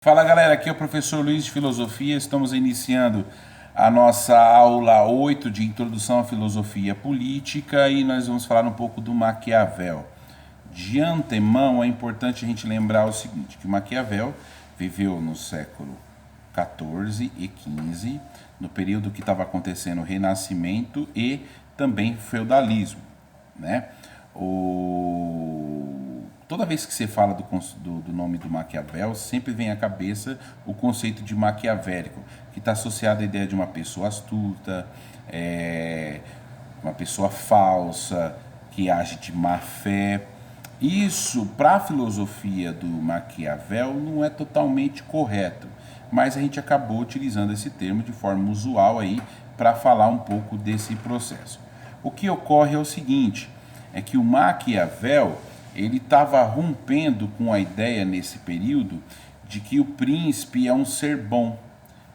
Fala galera, aqui é o professor Luiz de Filosofia. Estamos iniciando a nossa aula 8 de Introdução à Filosofia Política e nós vamos falar um pouco do Maquiavel. De antemão é importante a gente lembrar o seguinte, que Maquiavel viveu no século XIV e XV, no período que estava acontecendo o Renascimento e também feudalismo, né? Toda vez que você fala do nome do Maquiavel, sempre vem à cabeça o conceito de maquiavélico, que está associado à ideia de uma pessoa astuta, uma pessoa falsa, que age de má fé. Isso, para a filosofia do Maquiavel, não é totalmente correto, mas a gente acabou utilizando esse termo de forma usual aí para falar um pouco desse processo. O que ocorre é o seguinte, é que o Maquiavel ele estava rompendo com a ideia nesse período de que o príncipe é um ser bom,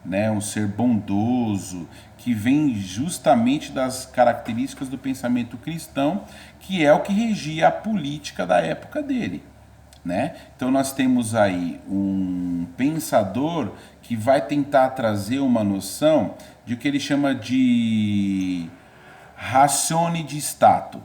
né, um ser bondoso, que vem justamente das características do pensamento cristão, que é o que regia a política da época dele. Né? Então nós temos aí um pensador que vai tentar trazer uma noção de o que ele chama de ratione de Stato,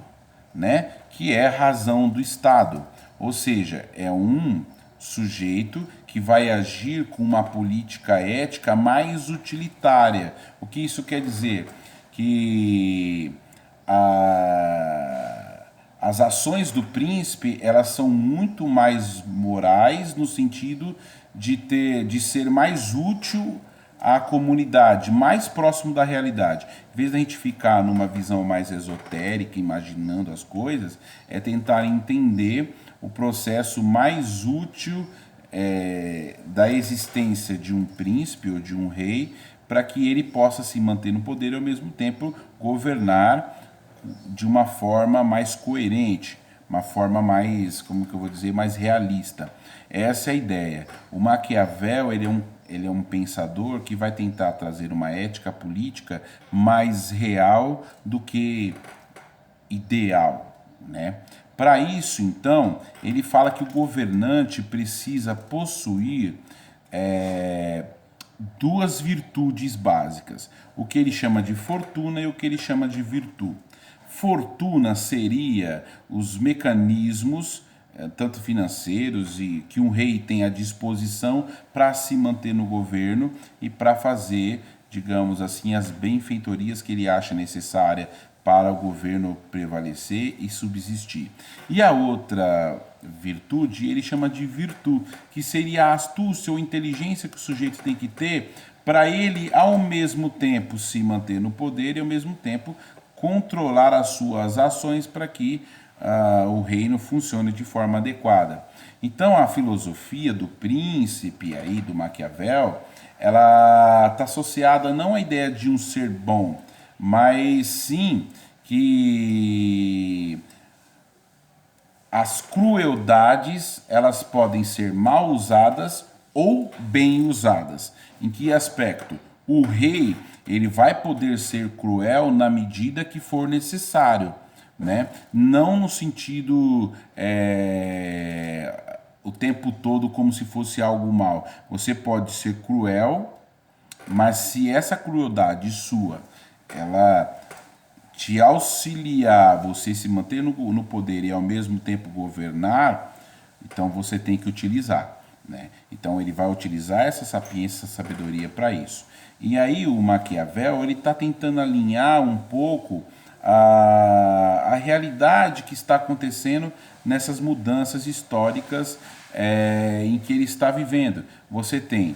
né? Que é razão do Estado, ou seja, é um sujeito que vai agir com uma política ética mais utilitária. O que isso quer dizer? Que as ações do príncipe elas são muito mais morais no sentido de ser mais útil à comunidade, mais próximo da realidade. Em vez da gente ficar numa visão mais esotérica, imaginando as coisas, é tentar entender o processo mais útil da existência de um príncipe ou de um rei, para que ele possa se manter no poder e ao mesmo tempo governar de uma forma mais coerente, uma forma mais, como que eu vou dizer, mais realista. Essa é a ideia. O Maquiavel ele é um pensador que vai tentar trazer uma ética política mais real do que ideal, né? Para isso, então, ele fala que o governante precisa possuir duas virtudes básicas, o que ele chama de fortuna e o que ele chama de virtude. Fortuna seria os mecanismos, tanto financeiros, e que um rei tem à disposição para se manter no governo e para fazer, digamos assim, as benfeitorias que ele acha necessária para o governo prevalecer e subsistir. E a outra virtude ele chama de virtude, que seria a astúcia ou inteligência que o sujeito tem que ter para ele, ao mesmo tempo, se manter no poder e, ao mesmo tempo, controlar as suas ações para que o reino funcione de forma adequada. Então, a filosofia do príncipe, aí, do Maquiavel, ela está associada não à ideia de um ser bom, mas sim que as crueldades elas podem ser mal usadas ou bem usadas. Em que aspecto? O rei ele vai poder ser cruel na medida que for necessário, né? Não no sentido o tempo todo como se fosse algo mal. Você pode ser cruel, mas se essa crueldade sua ela te auxiliar, você se manter no poder e ao mesmo tempo governar, então você tem que utilizar. Né? Então ele vai utilizar essa sapiência, essa sabedoria para isso. E aí o Maquiavel ele está tentando alinhar um pouco a realidade que está acontecendo nessas mudanças históricas em que ele está vivendo. Você tem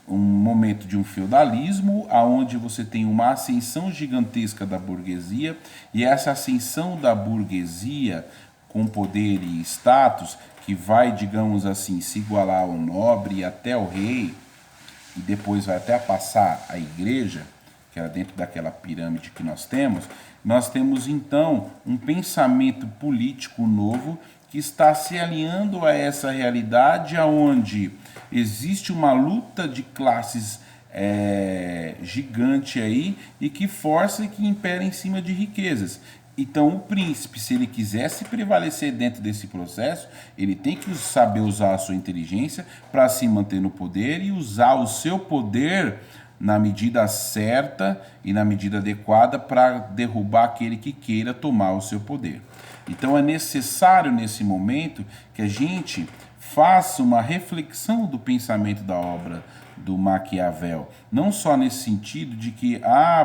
um momento de um feudalismo, aonde você tem uma ascensão gigantesca da burguesia, e essa ascensão da burguesia com poder e status, que vai, digamos assim, se igualar ao nobre e até ao rei, e depois vai até passar a igreja, que era dentro daquela pirâmide que nós temos então um pensamento político novo que está se alinhando a essa realidade onde existe uma luta de classes gigante aí e que força e que impera em cima de riquezas. Então, o príncipe, se ele quisesse prevalecer dentro desse processo, ele tem que saber usar a sua inteligência para se manter no poder e usar o seu poder na medida certa e na medida adequada para derrubar aquele que queira tomar o seu poder. Então, é necessário, nesse momento, que a gente faça uma reflexão do pensamento da obra do Maquiavel. Não só nesse sentido de que,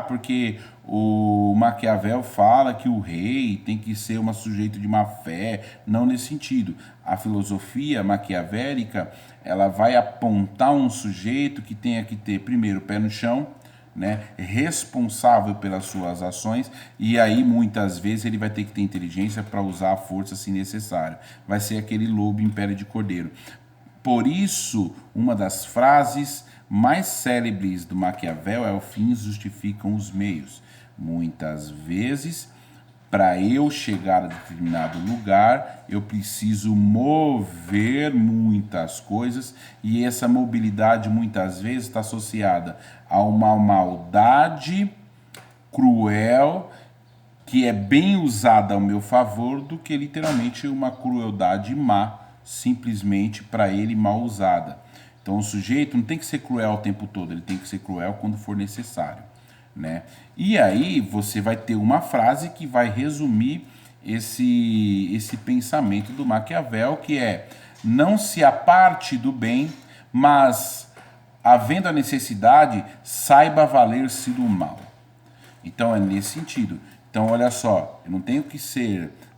porque o Maquiavel fala que o rei tem que ser um sujeito de má fé, não nesse sentido. A filosofia maquiavélica, ela vai apontar um sujeito que tenha que ter, primeiro, pé no chão, né, responsável pelas suas ações, e aí muitas vezes ele vai ter que ter inteligência para usar a força se necessário. Vai ser aquele lobo em pele de cordeiro. Por isso, uma das frases mais célebres do Maquiavel é: os fins justificam os meios. Muitas vezes, para eu chegar a determinado lugar, eu preciso mover muitas coisas, e essa mobilidade muitas vezes está associada a uma maldade cruel que é bem usada ao meu favor, do que literalmente uma crueldade má, simplesmente para ele mal usada. Então o sujeito não tem que ser cruel o tempo todo, ele tem que ser cruel quando for necessário, né? E aí você vai ter uma frase que vai resumir esse pensamento do Maquiavel, que é: não se aparte do bem, mas, havendo a necessidade, saiba valer-se do mal. Então é nesse sentido. Então olha só, eu não tenho que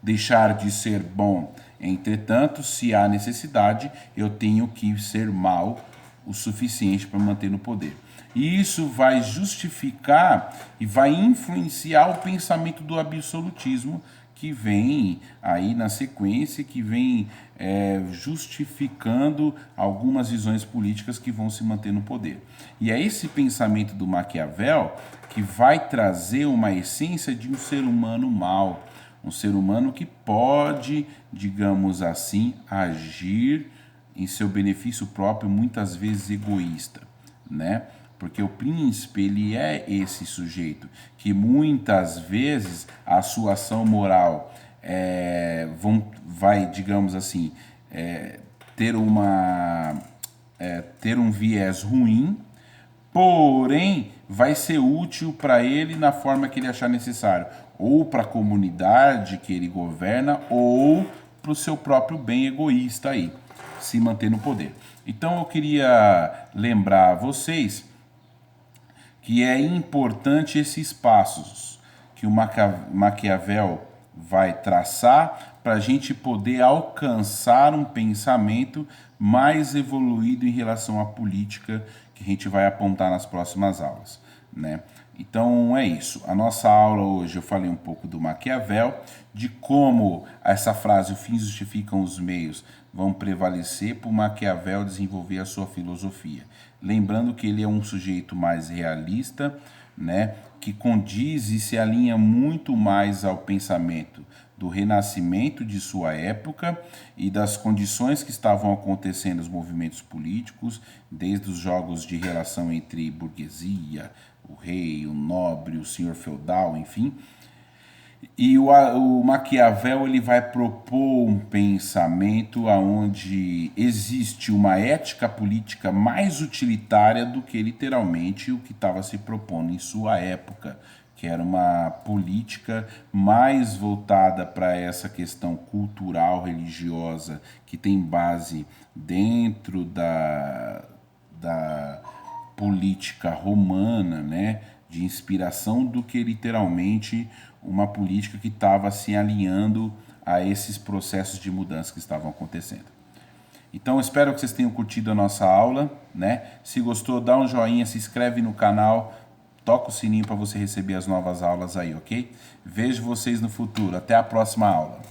deixar de ser bom. Entretanto, se há necessidade, eu tenho que ser mal o suficiente para manter no poder. E isso vai justificar e vai influenciar o pensamento do absolutismo, que vem aí na sequência, que vem justificando algumas visões políticas que vão se manter no poder. E é esse pensamento do Maquiavel que vai trazer uma essência de um ser humano mau, um ser humano que pode, digamos assim, agir em seu benefício próprio, muitas vezes egoísta, né? Porque o príncipe, ele é esse sujeito que muitas vezes a sua ação moral vai, digamos assim, ter um viés ruim, porém vai ser útil para ele na forma que ele achar necessário, ou para a comunidade que ele governa, ou para o seu próprio bem egoísta aí, se manter no poder. Então eu queria lembrar a vocês que é importante esses passos que o Maquiavel vai traçar para a gente poder alcançar um pensamento mais evoluído em relação à política, que a gente vai apontar nas próximas aulas, né? Então é isso. A nossa aula hoje eu falei um pouco do Maquiavel, de como essa frase, os fins justificam os meios, vão prevalecer para o Maquiavel desenvolver a sua filosofia. Lembrando que ele é um sujeito mais realista, né, que condiz e se alinha muito mais ao pensamento do Renascimento de sua época e das condições que estavam acontecendo nos movimentos políticos, desde os jogos de relação entre burguesia, o rei, o nobre, o senhor feudal, enfim. E o Maquiavel, ele vai propor um pensamento onde existe uma ética política mais utilitária do que literalmente o que estava se propondo em sua época, que era uma política mais voltada para essa questão cultural, religiosa, que tem base dentro da política romana, né, de inspiração, do que literalmente uma política que estava se alinhando a esses processos de mudança que estavam acontecendo. Então, espero que vocês tenham curtido a nossa aula, né? Se gostou, dá um joinha, se inscreve no canal, toca o sininho para você receber as novas aulas aí, ok? Vejo vocês no futuro. Até a próxima aula.